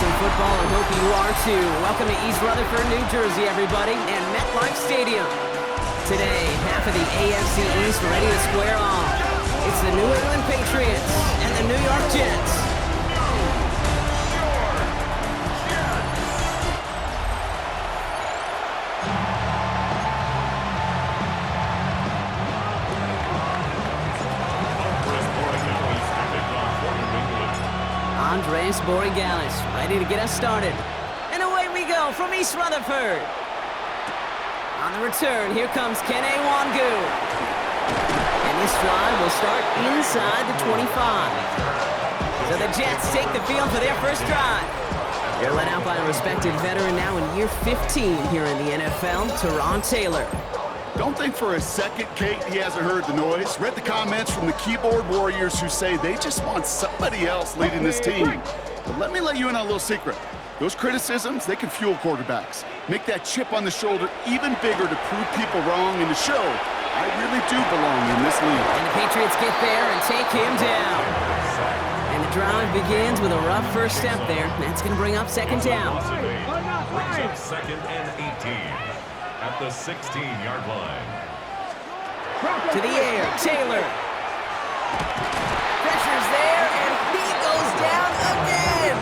some football and hope you are too. Welcome to East Rutherford, New Jersey, everybody, and MetLife Stadium. Today, half of the AFC East ready to square off. It's the New England Patriots and the New York Jets. Andres Borregales ready to get us started. And away we go from East Rutherford. On the return, here comes Kene Wangu. And this drive will start inside the 25. So the Jets take the field for their first drive. They're led out by a respected veteran now in year 15 here in the NFL, Teron Taylor. Don't think for a second, Kate, he hasn't heard the noise. Read the comments from the keyboard warriors who say they just want somebody else leading this team. But let me let you in on a little secret. Those criticisms, they can fuel quarterbacks. Make that chip on the shoulder even bigger to prove people wrong and to show I really do belong in this league. And the Patriots get there and take him down. And the drive begins with a rough first step there. That's going to bring up second down. Second and 18. At the 16-yard line. To the air, Taylor. Pressure's there, and he goes down again.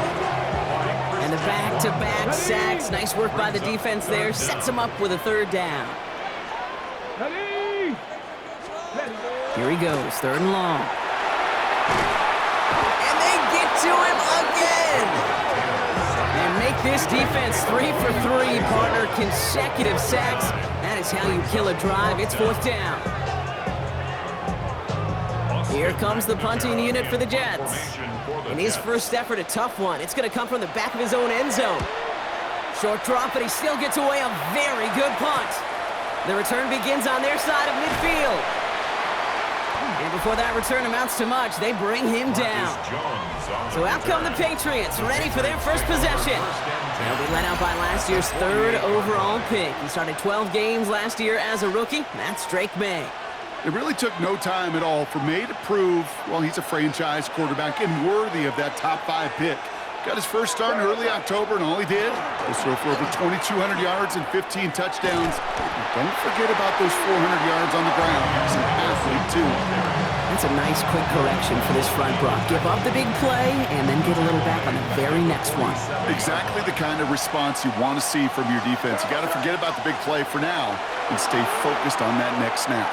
And the back-to-back sacks. Nice work by the defense there. Sets him up with a third down. Here he goes, third and long. And they get to him again. And make this defense 3 for 3, partner. Consecutive sacks. That is how you kill a drive. It's fourth down. Here comes the punting unit for the Jets. In his first effort, a tough one. It's going to come from the back of his own end zone. Short drop, but he still gets away a very good punt. The return begins on their side of midfield. And before that return amounts to much, they bring him down. So out come the Patriots, ready for their first possession. They'll be led out by last year's third overall pick. He started 12 games last year as a rookie. That's Drake May. It really took no time at all for May to prove, well, he's a franchise quarterback and worthy of that top 5 pick. Got his first start in early October, and all he did was throw for over 2,200 yards and 15 touchdowns. And don't forget about those 400 yards on the ground. He's an athlete, too. That's a nice quick correction for this front, Brock. Give up the big play and then get a little back on the very next one. Exactly the kind of response you want to see from your defense. You got to forget about the big play for now and stay focused on that next snap.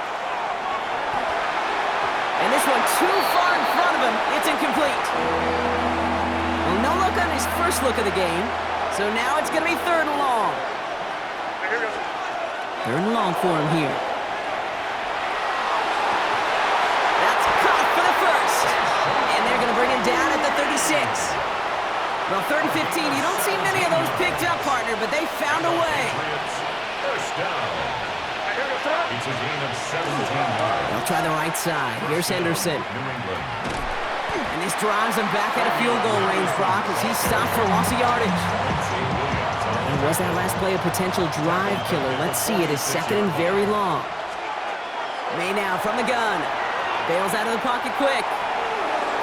And this one too far in front of him. It's incomplete. Well, no look on his first look of the game. So now it's going to be third and long. Third and long for him here. That's caught for the first. And they're going to bring him down at the 36. Well, third and 15, you don't see many of those picked up, partner, but they found a way. First down. It's a gain of 17 yards. They'll try the right side. Here's Henderson. And this drives him back out of field goal range, Brock, as he stopped for loss of yardage. And was that last play a potential drive killer? Let's see. It is second and very long. May now from the gun. Bails out of the pocket quick.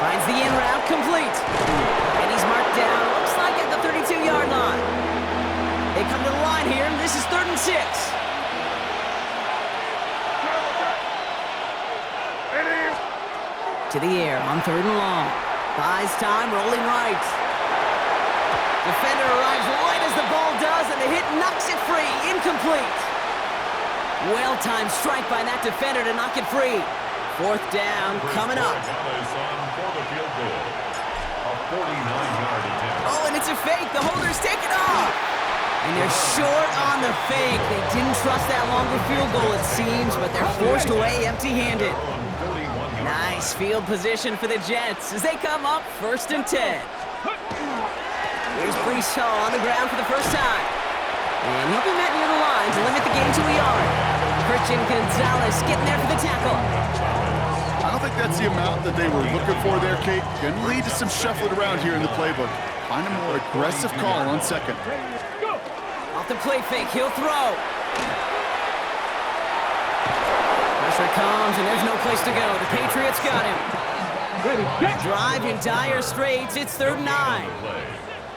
Finds the in route complete. And he's marked down, looks like at the 32-yard line. They come to the line here, and this is third and 6. To the air on third and long. Buys time, rolling right. Defender arrives right as the ball does, and the hit knocks it free. Incomplete. Well-timed strike by that defender to knock it free. Fourth down coming up. Oh, and it's a fake. The holder's taken off. And they're short on the fake. They didn't trust that longer field goal, it seems, but they're forced away empty-handed. Nice field position for the Jets as they come up first and 10. Here's Brees Hall on the ground for the first time. And he'll be met near the line to limit the game to a yard. Christian Gonzalez getting there for the tackle. I don't think that's the amount that they were looking for there, Kate. Can lead to some shuffling around here in the playbook. Find a more aggressive call on second. Off the play fake, he'll throw. Pressure comes, and there's no place to go. The Patriots got him. Drive in dire straits. It's 3rd and 9.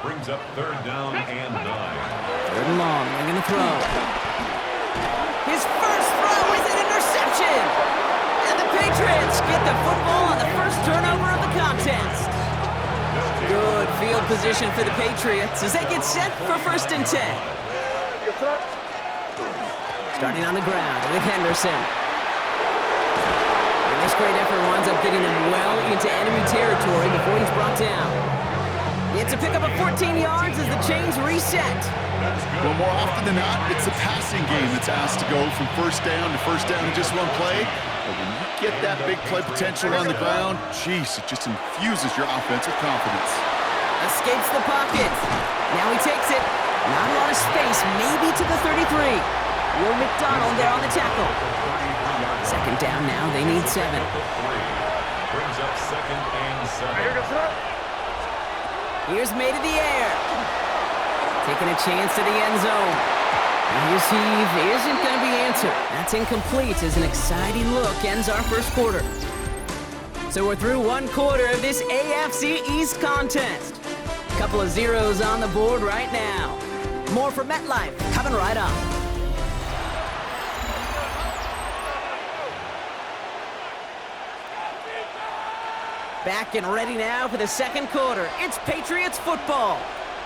Brings up 3rd down and 9. 3rd and long. They're going to throw. His first throw is an interception. And the Patriots get the football on the first turnover of the contest. Good field position for the Patriots as they get set for 1st and 10. Starting on the ground with Henderson. And this great effort winds up getting him well into enemy territory before he's brought down. It's a pickup of 14 yards as the chains reset. Well, more often than not, it's the passing game that's asked to go from 1st down to 1st down in just one play. But when you get that big play potential on the ground, geez, it just infuses your offensive confidence. Escapes the pocket. Now he takes it. Not a lot of space, maybe to the 33. Will McDonald there on the tackle. 2nd down now, they need 7. Brings up 2nd and 7. Here's made to the air. Taking a chance to the end zone. And his heave isn't going to be answered. That's incomplete as an exciting look ends our 1st quarter. So we're through 1 quarter of this AFC East contest. A couple of zeros on the board right now. More from MetLife coming right up. Back and ready now for the 2nd quarter. It's Patriots football.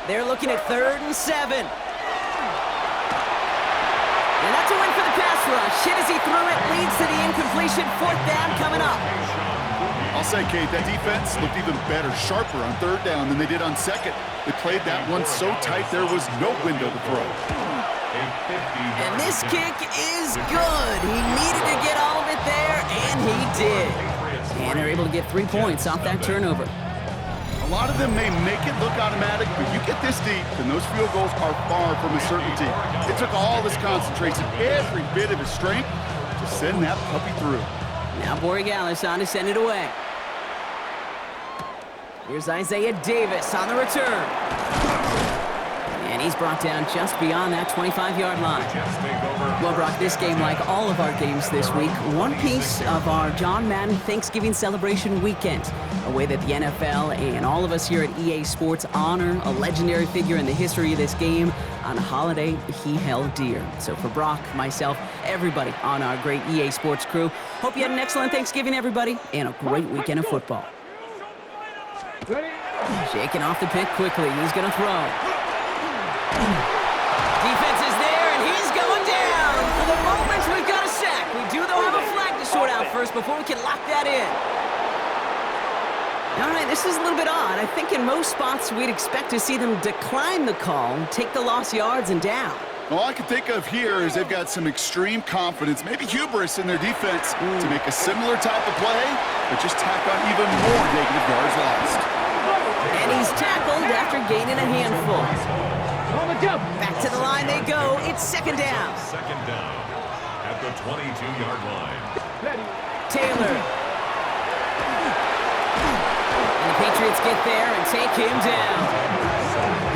They're looking at 3rd and 7. And that's a win for the pass rush. Hit as he threw it, leads to the incompletion. 4th down coming up. I'll say, Kate, that defense looked even better, sharper on 3rd down than they did on 2nd. They played that one so tight there was no window to throw. And this kick is good. He needed to get all of it there, and he did. And they're able to get 3 points off that turnover. A lot of them may make it look automatic, but you get this deep, and those field goals are far from a certainty. It took all his concentration, every bit of his strength, to send that puppy through. Now Borregales on to send it away. Here's Isaiah Davis on the return. And he's brought down just beyond that 25-yard line. Well, Brock, this game, like all of our games this week, one piece of our John Madden Thanksgiving celebration weekend, a way that the NFL and all of us here at EA Sports honor a legendary figure in the history of this game on a holiday he held dear. So for Brock, myself, everybody on our great EA Sports crew, hope you had an excellent Thanksgiving, everybody, and a great weekend of football. Shaking off the pick quickly. He's going to throw. Defense is there, and he's going down. For the moment, we've got a sack. We do, though, have a flag to sort out first before we can lock that in. All right, this is a little bit odd. I think in most spots we'd expect to see them decline the call, take the lost yards and down. All I can think of here is they've got some extreme confidence, maybe hubris in their defense to make a similar type of play, but just tack on even more negative yards lost. And he's tackled after gaining a handful. Back to the line they go. It's 2nd down. 2nd down at the 22-yard line. Taylor. And the Patriots get there and take him down.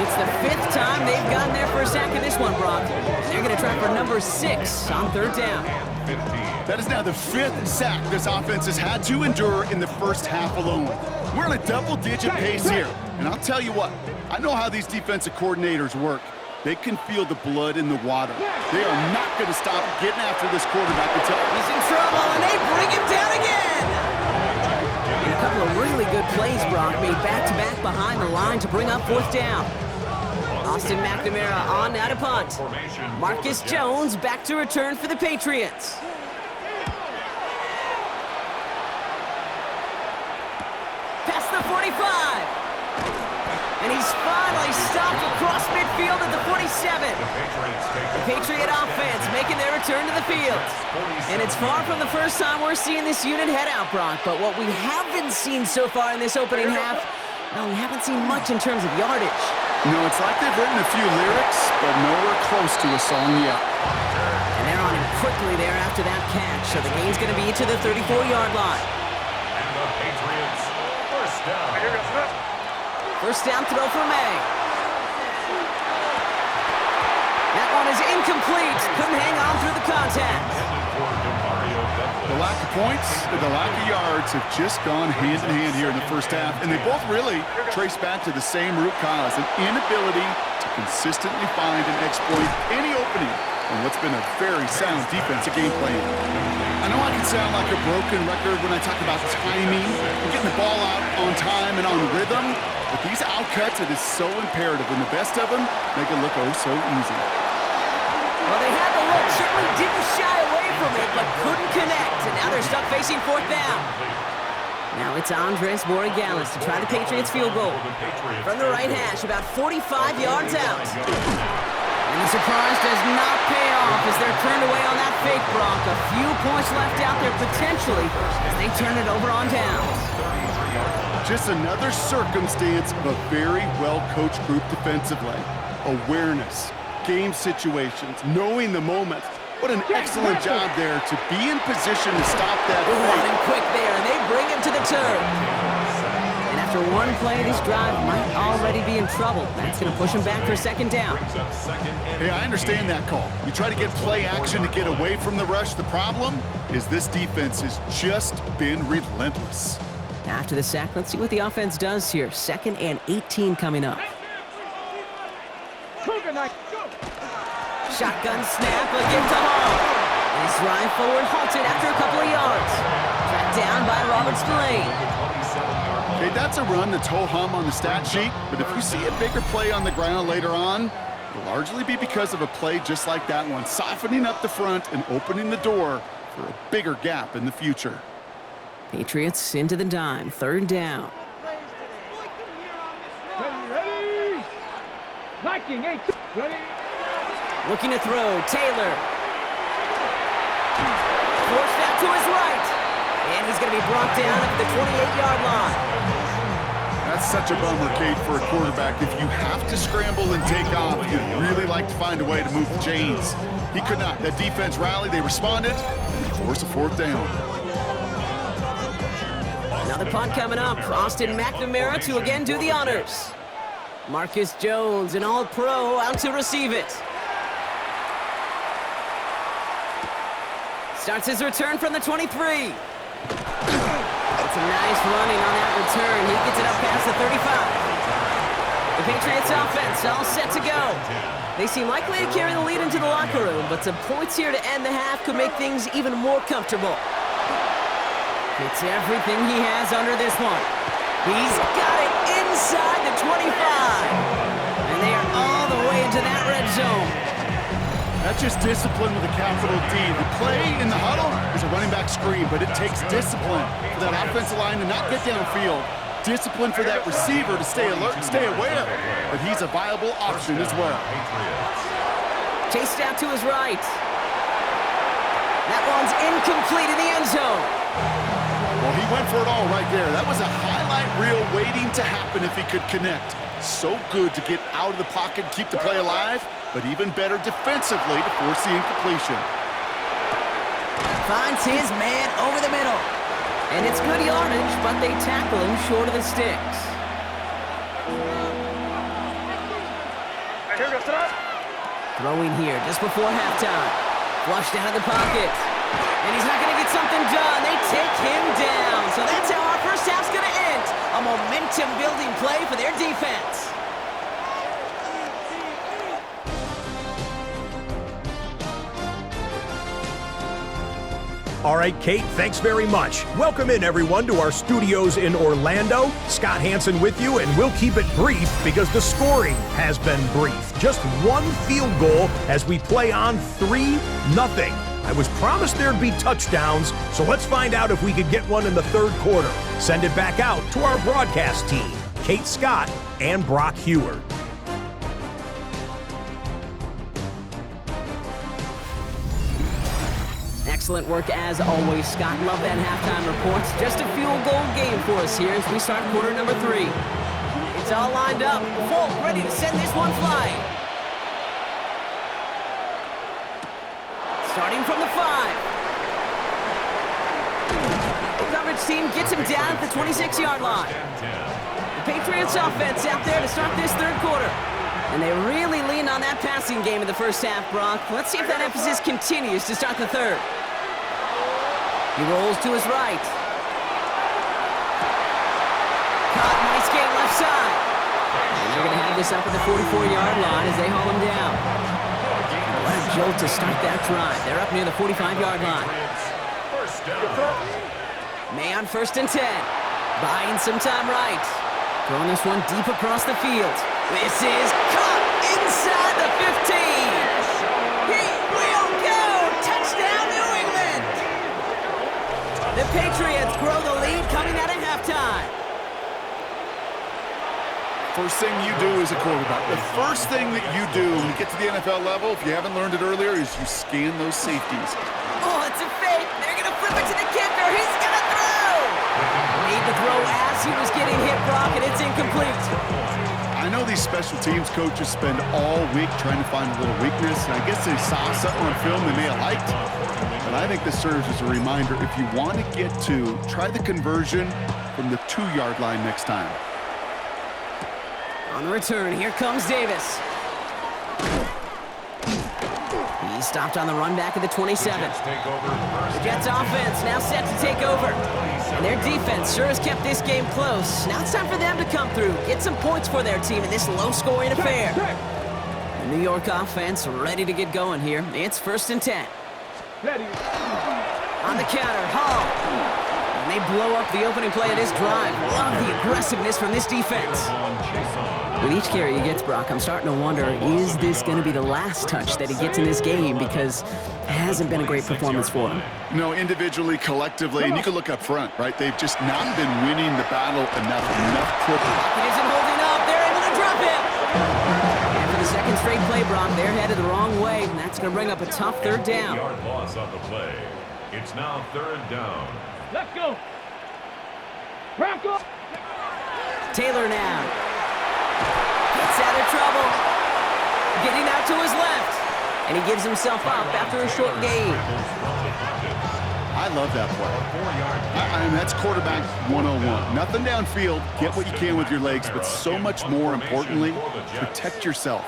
It's the 5th time they've gotten there for a sack in this one, Brock. They're going to try for number 6 on 3rd down. That is now the 5th sack this offense has had to endure in the first half alone. We're on a double-digit pace here. And I'll tell you what, I know how these defensive coordinators work. They can feel the blood in the water. They are not going to stop getting after this quarterback until he's in trouble, and they bring him down again. And a couple of really good plays, Brock, made back-to-back behind the line to bring up 4th down. Austin McNamara on now to punt. Marcus Jones back to return for the Patriots. Past the 45. And he's finally stopped across midfield at the 47. The Patriot offense making their return to the field. And it's far from the first time we're seeing this unit head out, Brock. But what we haven't seen so far in this opening half, well, we haven't seen much in terms of yardage. No, it's like they've written a few lyrics, but nowhere close to a song yet. And they're on him quickly there after that catch. So the gain's going to be to the 34-yard line. And the Patriots, 1st down. 1st down throw for May. That one is incomplete. Couldn't hang on through the contact. The lack of points and the lack of yards have just gone hand in hand here in the first half, and they both really trace back to the same root cause, an inability to consistently find and exploit any opening in what's been a very sound defensive game plan. I know I can sound like a broken record when I talk about timing and getting the ball out on time and on rhythm, but these outcuts, it is so imperative, and the best of them make it look oh so easy. Well, they had the look, certainly didn't shy away from it, but couldn't connect, and now they're stuck facing fourth down. Now it's Andres Borregales to try the Patriots field goal. From the right hash, about 45 yards out. And the surprise does not pay off as they're turned away on that fake, Brock. A few points left out there potentially as they turn it over on downs. Just another circumstance of a very well-coached group defensively. Awareness, game situations, knowing the moment. What an excellent job there to be in position to stop that They're fake. running quick there, and they bring him to the turf. And after one play, this drive might already be in trouble. That's going to push him back for second down. Hey, I understand that call. You try to get play action to get away from the rush. The problem is this defense has just been relentless. After the sack, let's see what the offense does here. 2nd and 18 coming up. Shotgun snap, a give to Hall. This drive forward halted after a couple of yards. Tracked down by Robert Spillane. Okay, that's a run that's ho-hum on the stat sheet, but if you see a bigger play on the ground later on, it'll largely be because of a play just like that one, softening up the front and opening the door for a bigger gap in the future. Patriots into the dime, 3rd down. Looking to throw, Taylor. Forced out to his right. And he's going to be brought down at the 28-yard line. That's such a bummer, Kate, for a quarterback. If you have to scramble and take off, you'd really like to find a way to move the chains. He could not. That defense rallied, they responded, and they forced a 4th down. Another punt coming up. Austin McNamara to again do the honors. Marcus Jones, an all-pro, out to receive it. Starts his return from the 23. It's a nice running on that return. He gets it up past the 35. The Patriots offense all set to go. They seem likely to carry the lead into the locker room, but some points here to end the half could make things even more comfortable. It's everything he has under this one. He's got it inside the 25. And they are all the way into that red zone. That's just discipline with a capital D. The play in the huddle is a running back screen, but it takes discipline for that offensive line to not get downfield. Discipline for that receiver to stay alert and stay aware that he's a viable option as well. Chased out to his right. That one's incomplete in the end zone. Well, he went for it all right there. That was a highlight reel waiting to happen if he could connect. So good to get out of the pocket, keep the play alive, but even better defensively to force the incompletion. Finds his man over the middle. And it's good yardage, but they tackle him short of the sticks. Throwing here just before halftime. Flushed out of the pocket. And he's not going to get something done. They take him down. So that's how our first half's going to end. A momentum-building play for their defense. All right, Kate, thanks very much. Welcome in, everyone, to our studios in Orlando. Scott Hansen with you, and we'll keep it brief because the scoring has been brief. Just one field goal as we play on 3-0. I was promised there'd be touchdowns, so let's find out if we could get one in the 3rd quarter. Send it back out to our broadcast team, Kate Scott and Brock Heward. Excellent work as always, Scott. Love that halftime reports. Just a field goal game for us here as we start quarter number 3. It's all lined up. Folk ready to send this one flying. Starting from the 5. The coverage team gets him down at the 26-yard line. The Patriots offense out there to start this 3rd quarter. And they really leaned on that passing game in the first half, Brock. Let's see if that emphasis continues to start the 3rd. He rolls to his right. Caught, nice game left side. And they're going to have this up at the 44-yard line as they haul him down. What a jolt to start that drive. They're up near the 45-yard line. May on 1st and 10. Buying some time right. Throwing this one deep across the field. This is caught inside the 15. He will go. Touchdown, New England. The Patriots grow the lead coming out of halftime. First thing you do as a quarterback, the first thing that you do when you get to the NFL level, if you haven't learned it earlier, is you scan those safeties. Oh, it's a fake. They're going to flip it to the kicker. He's going to throw. Made the throw as he was getting hit, Brock, and it's incomplete. I know these special teams coaches spend all week trying to find a little weakness. And I guess they saw something on film they may have liked. But I think this serves as a reminder, if you want to get to, try the conversion from the 2-yard line next time. On the return, here comes Davis. He stopped on the run back at the 27. The Jets offense now set to take over. And their defense sure has kept this game close. Now it's time for them to come through, get some points for their team in this low-scoring affair. The New York offense ready to get going here. It's 1st and 10. On the counter, Hall. And they blow up the opening play of this drive. Love the aggressiveness from this defense. With each carry he gets, Brock, I'm starting to wonder, is this going to be the last touch that he gets in this game? Because it hasn't been a great performance for him. No, individually, collectively, and you can look up front, right? They've just not been winning the battle enough quickly. It isn't holding up. They're able to drop him. And for the second straight play, Brock, they're headed the wrong way, and that's going to bring up a tough 3rd down. Yard loss on the play. It's now 3rd down. Let's go. Bronco. Taylor now. Gets out of trouble. Getting out to his left. And he gives himself up after a short gain. I love that play. I mean, that's quarterback 101. Nothing downfield. Get what you can with your legs, but so much more importantly, protect yourself.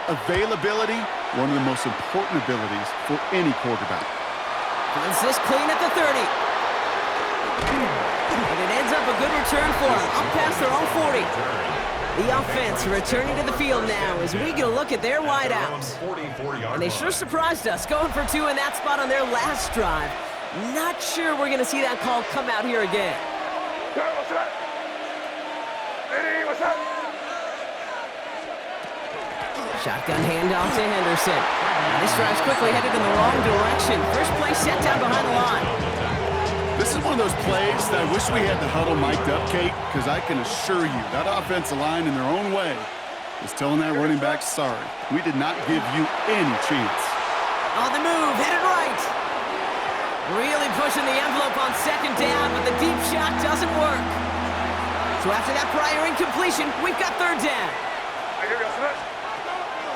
Availability, one of the most important abilities for any quarterback. Runs this clean at the 30. And it ends up a good return for him, up past their own 40. The offense returning to the field now as we get a look at their wideouts. And they sure surprised us, going for 2 in that spot on their last drive. Not sure we're going to see that call come out here again. Shotgun handoff to Henderson. This drive's quickly headed in the wrong direction. First play set down behind the line. This is one of those plays that I wish we had the huddle mic'd up, Kate, because I can assure you that offensive line in their own way is telling that running back, sorry, we did not give you any chance. On the move, headed right. Really pushing the envelope on 2nd down, but the deep shot doesn't work. So after that prior incompletion, we've got 3rd down.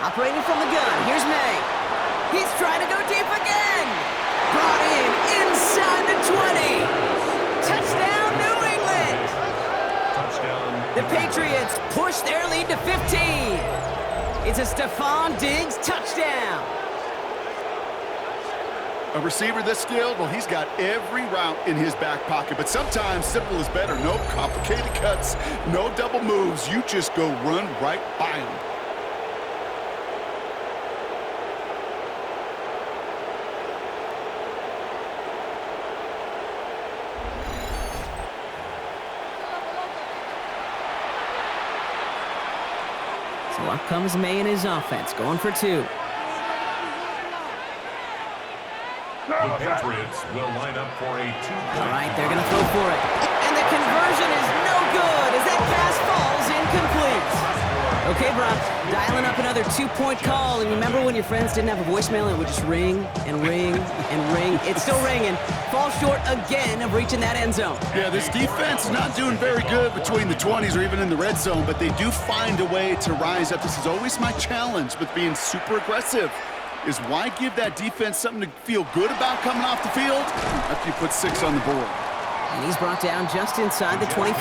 Operating from the gun, here's May. He's trying to go deep again. Brought in inside the 20. Touchdown, New England. The Patriots push their lead to 15. It's a Stephon Diggs touchdown. A receiver this skilled, well, he's got every route in his back pocket, but sometimes simple is better. No complicated cuts, no double moves. You just go run right by him. So up comes May and his offense, going for 2. The Patriots will line up for a 2-point. All right, they're going to throw for it. And the conversion is no good as that pass falls incomplete. Okay, Brock, dialing up another 2-point call. And remember when your friends didn't have a voicemail and it would just ring and ring and ring? It's still ringing. Fall short again of reaching that end zone. Yeah, this defense is not doing very good between the 20s or even in the red zone, but they do find a way to rise up. This is always my challenge with being super aggressive, is why give that defense something to feel good about coming off the field after you put 6 on the board. And he's brought down just inside the 25.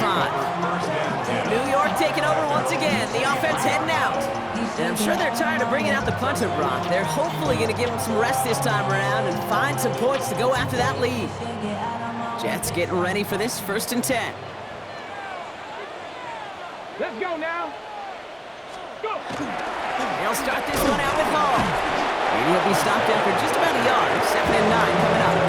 New York taking over once again. The offense heading out. And I'm sure they're tired of bringing out the punter, Brock. They're hopefully going to give them some rest this time around and find some points to go after that lead. Jets getting ready for this 1st and 10. Let's go now. Go. They'll start this one out with Hall. And he'll be stopped after just about a yard. 2nd and 9 coming up.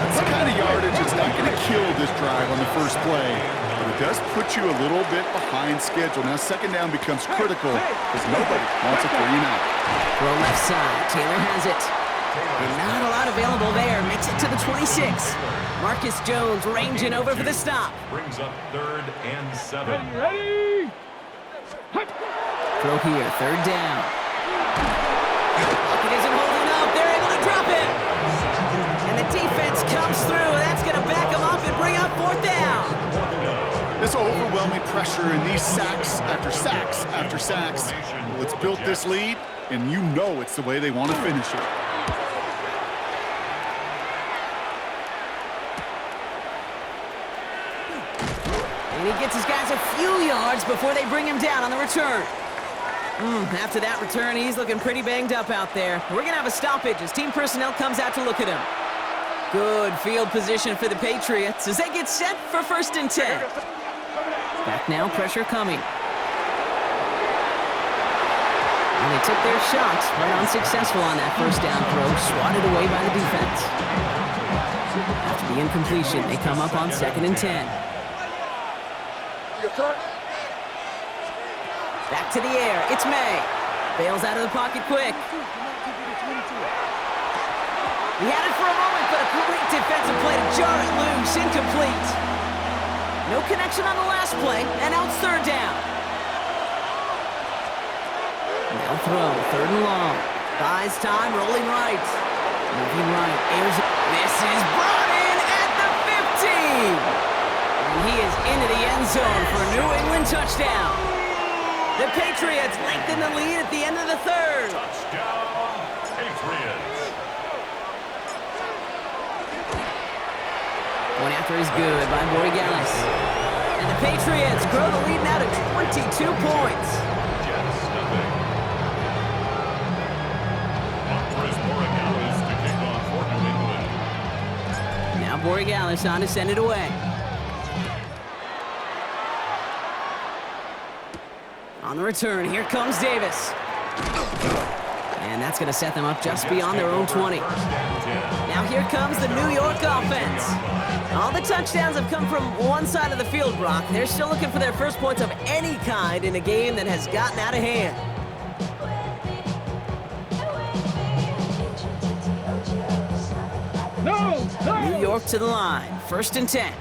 That's the kind of yardage that's not going to kill this drive on the first play, but it does put you a little bit behind schedule. Now 2nd down becomes critical because nobody wants a 3-and-out. Throw left side. Taylor has it. And not a lot available there. Makes it to the 26. Marcus Jones ranging over for the stop. Brings up 3rd and 7. Ready? Throw here, 3rd down. It isn't holding up. They're able to drop it. And the defense comes through. That's going to back them up and bring up 4th down. This overwhelming pressure and these sacks after sacks after sacks. Well, it's built this lead, and you know it's the way they want to finish it. And he gets his guys a few yards before they bring him down on the return. After that return, he's looking pretty banged up out there. We're going to have a stoppage as team personnel comes out to look at him. Good field position for the Patriots as they get set for 1st and 10. Back now, pressure coming. And they took their shots, right unsuccessful on that 1st down throw, swatted away by the defense. After the incompletion, they come up on 2nd and 10. Back to the air, it's May. Bails out of the pocket quick. He had it for a moment, but a great defensive play to jar it loose, incomplete. No connection on the last play, and now it's 3rd down. They'll throw, 3rd and long. Buys time, rolling right. Moving right, airs it. This is brought in at the 15. And he is into the end zone for a New England touchdown. The Patriots lengthen the lead at the end of the 3rd. Touchdown, Patriots. One after is good by Borregales. And the Patriots grow the lead now to 22 points. Jets nothing. Chris Borregales to kick off for New England. Now Borregales on to send it away. On the return, here comes Davis. And that's going to set them up just beyond their own 20. Now here comes the New York offense. All the touchdowns have come from one side of the field, Brock. They're still looking for their first points of any kind in a game that has gotten out of hand. New York to the line. 1st and 10.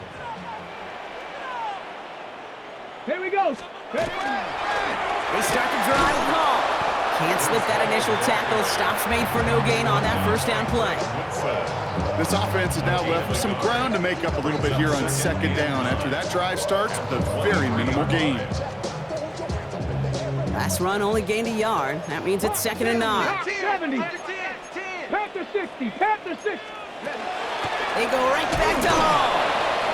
Here we go. They start to drive the ball. Can't slip that initial tackle. Stops made for no gain on that 1st down play. This offense is now left with some ground to make up a little bit here on 2nd down after that drive starts with a very minimal gain. Last run only gained a yard. That means it's 2nd and 9. 70. Panther 60. Panther 60. They go right back to Hall.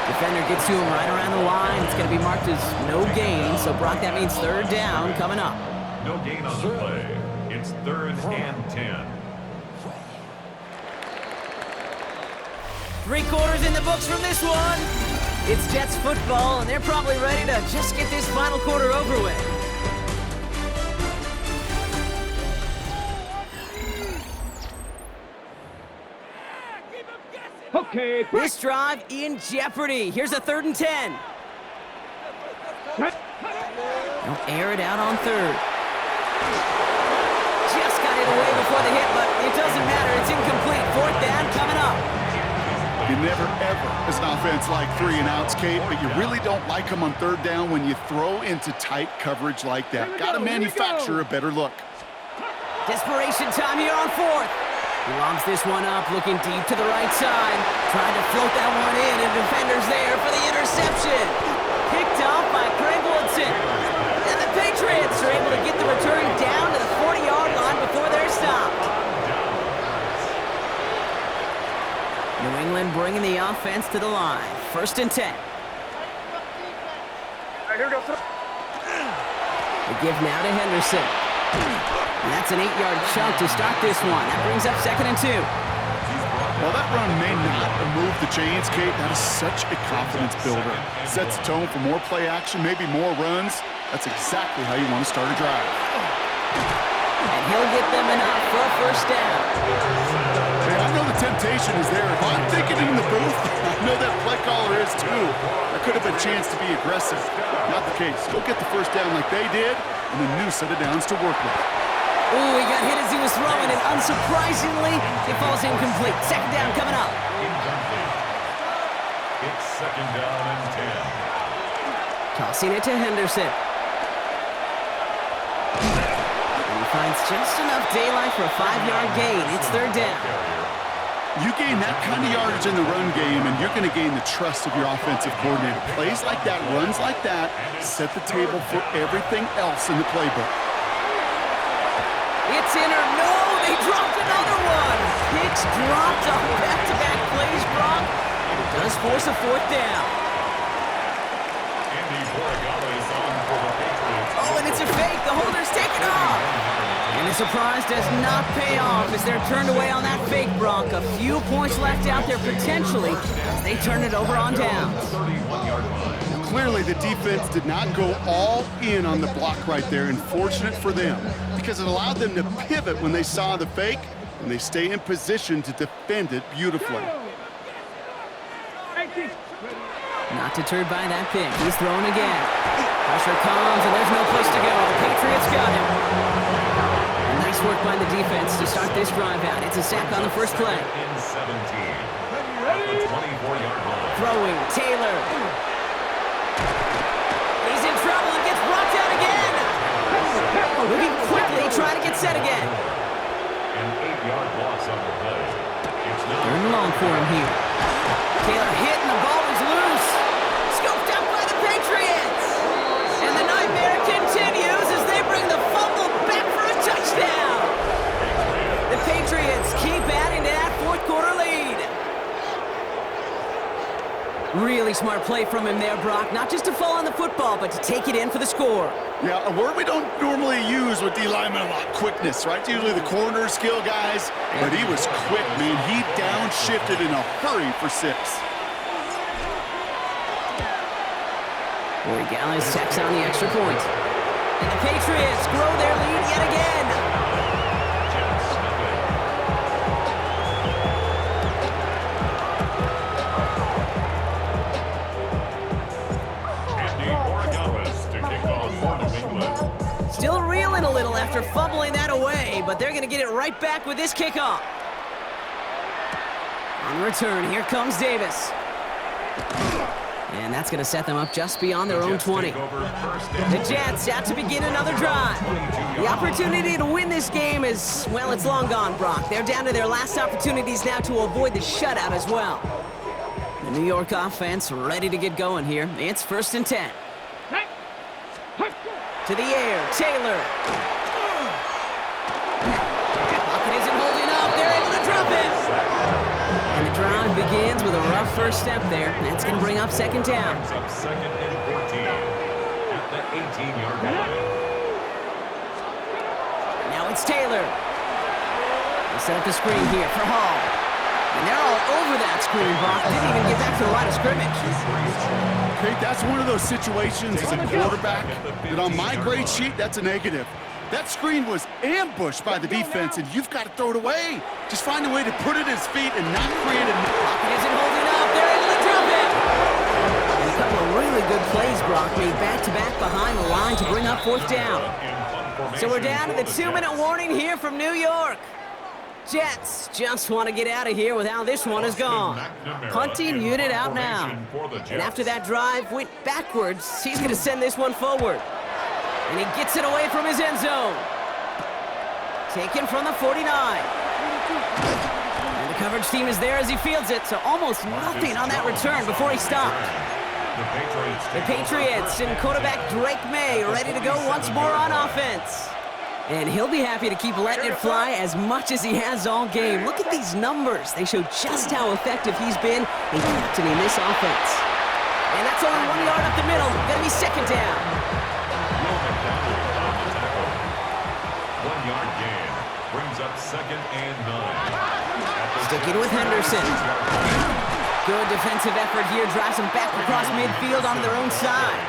Defender gets to him right around the line. It's going to be marked as no gain. So, Brock, that means 3rd down coming up. No gain on the play. It's 3rd and 10. 3 quarters in the books from this one. It's Jets football, and they're probably ready to just get this final quarter over with. Okay. This drive in jeopardy. Here's a 3rd and 10. They'll air it out on 3rd. Just got it away before the hit, but it doesn't matter. It's incomplete. 4th down coming up. You never, ever, as an offense, like 3-and-outs, Kate, but you really don't like them on 3rd down when you throw into tight coverage like that. Got to manufacture a better look. Desperation time here on 4th. He lobs this one up, looking deep to the right side. Trying to float that one in, and defender's there for the interception. Picked off by Craig Woodson. And the Patriots are able to get the return down to the 40-yard line before they're stopped. New England bringing the offense to the line. 1st and 10. Here goes. The give now to Henderson. And that's an 8-yard chunk to start this one. That brings up 2nd and 2. While that run may not move the chains, Kate, that is such a confidence builder. Sets the tone for more play action, maybe more runs. That's exactly how you want to start a drive. And he'll get them enough for a first down. Hey, I know the temptation is there. If I'm thinking in the booth, I know that play caller is too. That could have been a chance to be aggressive. Not the case. Go get the first down like they did, and a new set of downs to work with. Ooh, he got hit as he was throwing, and unsurprisingly, it falls incomplete. Second down coming up. Incomplete. It's second down and 10. Tossing it to Henderson. And he finds just enough daylight for a 5-yard gain. It's third down. You gain that kind of yardage in the run game, and you're going to gain the trust of your offensive coordinator. Plays like that, runs like that, set the table for everything else in the playbook. It's in or no, they dropped another one. Hicks dropped on back-to-back plays, Brock. And it does force a fourth down. Oh, and it's a fake. The holder's taken off. And the surprise does not pay off as they're turned away on that fake, Brock. A few points left out there potentially as they turn it over on downs. Clearly, the defense did not go all in on the block right there, and fortunate for them because it allowed them to pivot when they saw the fake, and they stay in position to defend it beautifully. Not deterred by that pick. He's throwing again. Pressure comes, and there's no place to go. The Patriots got him. And nice work by the defense to start this drive out. It's a sack on the first play. In 17. At the 24-yard line. Throwing, Taylor. He's in trouble and gets brought down again. Moving quickly, trying to get set again. An 8-yard loss on the play. It's now They're long for him here. Taylor hit and the ball is loose. Scooped up by the Patriots. And the nightmare continues as they bring the fumble back for a touchdown. The Patriots keep adding to that fourth quarter lead. Really smart play from him there, Brock. Not just to fall on the football, but to take it in for the score. Yeah, a word we don't normally use with D linemen a lot, quickness, right? Usually the corner skill guys, but he was quick, man. He downshifted in a hurry for 6. Boy, Gallis tacks on the extra point. And the Patriots grow their lead yet again. Still reeling a little after fumbling that away, but they're going to get it right back with this kickoff. On return, here comes Davis. And that's going to set them up just beyond their own 20. The Jets out to begin another drive. The opportunity to win this game is, well, it's long gone, Brock. They're down to their last opportunities now to avoid the shutout as well. The New York offense ready to get going here. It's 1st and 10. To the air, Taylor. Pocket isn't holding up. They're able to drop it. And the drive begins with a rough first step there. That's going to bring up second down. Up second and 14 at the 18-yard line. Now it's Taylor. They set up the screen here for Hall. And they're all over that screen, Brock. Didn't even get back to the line of scrimmage. Okay, that's one of those situations as a quarterback that on my grade sheet, that's a negative. That screen was ambushed by the defense, and you've got to throw it away. Just find a way to put it at his feet and not create a... Pocket isn't holding up. They're able to drop it. And a couple of really good plays, Brock, made back-to-back behind the line to bring up fourth down. So we're down to the 2-minute warning here from New York. Jets just want to get out of here with how this one has gone. Punting unit out now. And after that drive went backwards, he's going to send this one forward. And he gets it away from his end zone. Taken from the 49. And the coverage team is there as he fields it, so almost nothing on that return before he stopped. The Patriots and quarterback Drake May ready to go once more on offense. And he'll be happy to keep letting it fly as much as he has all game. Look at these numbers. They show just how effective he's been in captaining this offense. And that's only 1 yard up the middle. Gonna be second down. 1 yard gain brings up second and 9. Sticking with Henderson. Good defensive effort here, drives them back across midfield onto their own side.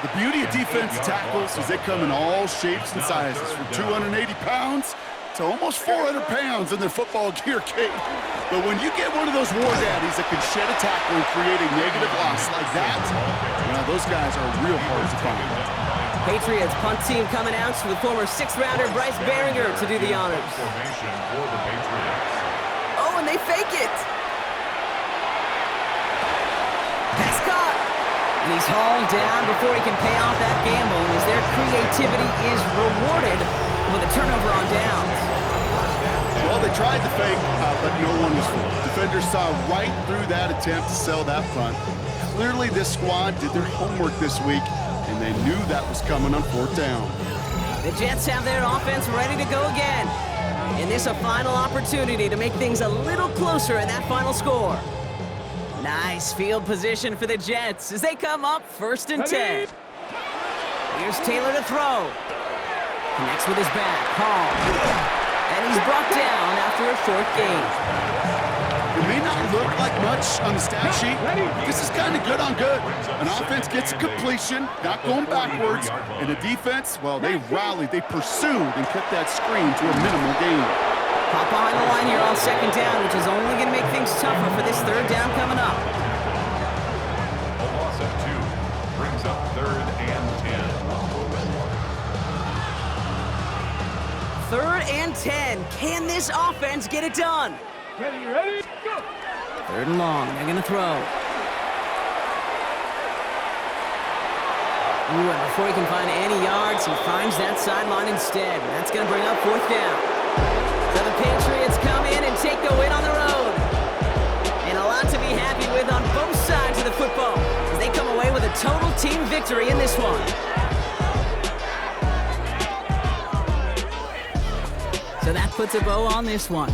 The beauty of defense tackles is they come in all shapes and sizes, from 280 pounds to almost 400 pounds in their football gear, Kate. But when you get one of those war daddies that can shed a tackle and create a negative loss like that, now those guys are real hard to find. Patriots punt team coming out with former 6th-rounder Bryce Behringer to do the honors. Oh, and they fake it. Pass caught. And he's hauled down before he can pay off that gamble, as their creativity is rewarded with a turnover on downs. Well, they tried the fake, but no one was fooled. Defenders saw right through that attempt to sell that punt. Clearly, this squad did their homework this week, and they knew that was coming on 4th down. The Jets have their offense ready to go again. And this a final opportunity to make things a little closer in that final score. Nice field position for the Jets as they come up 1st and 10. Here's Taylor to throw. Connects with his back. Hall. And he's brought down after a short gain. It may not look like much on the stat sheet, but this is kind of good on good. An offense gets a completion, not going backwards, and the defense, well, they rallied, they pursued, and kept that screen to a minimal gain. Pop behind the line here on 2nd down, which is only going to make things tougher for this 3rd down coming up. A loss of 2 brings up 3rd and 10. 3rd and 10. Can this offense get it done? Ready, go! 3rd and long. They're going to throw. Ooh, and before he can find any yards, he finds that sideline instead. That's going to bring up 4th down. So the Patriots come in and take the win on the road. And a lot to be happy with on both sides of the football, as they come away with a total team victory in this one. So that puts a bow on this one.